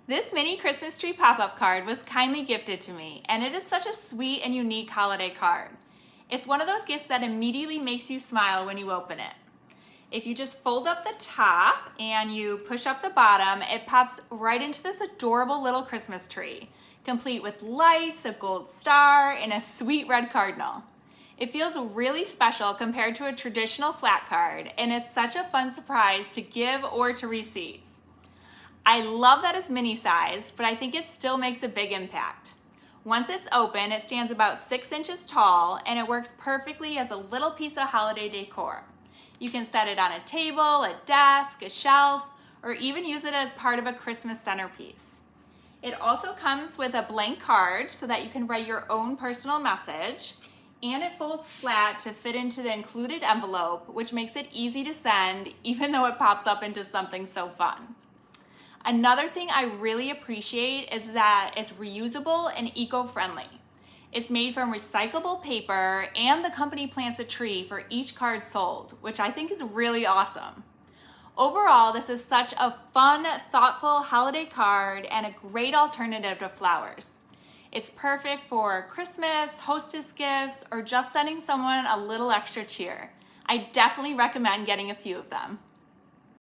This mini Christmas tree pop-up card was kindly gifted to me, and it is such a sweet and unique holiday card. It's one of those gifts that immediately makes you smile when you open it. If you just fold up the top and you push up the bottom, it pops right into this adorable little Christmas tree, complete with lights, a gold star, and a sweet red cardinal. It feels really special compared to a traditional flat card, and it's such a fun surprise to give or to receive. I love that it's mini sized, but I think it still makes a big impact. Once it's open, it stands about 6 inches tall, and it works perfectly as a little piece of holiday decor. You can set it on a table, a desk, a shelf, or even use it as part of a Christmas centerpiece. It also comes with a blank card so that you can write your own personal message, and it folds flat to fit into the included envelope, which makes it easy to send, even though it pops up into something so fun. Another thing I really appreciate is that it's reusable and eco-friendly. It's made from recyclable paper, and the company plants a tree for each card sold, which I think is really awesome. Overall, this is such a fun, thoughtful holiday card and a great alternative to flowers. It's perfect for Christmas, hostess gifts, or just sending someone a little extra cheer. I definitely recommend getting a few of them.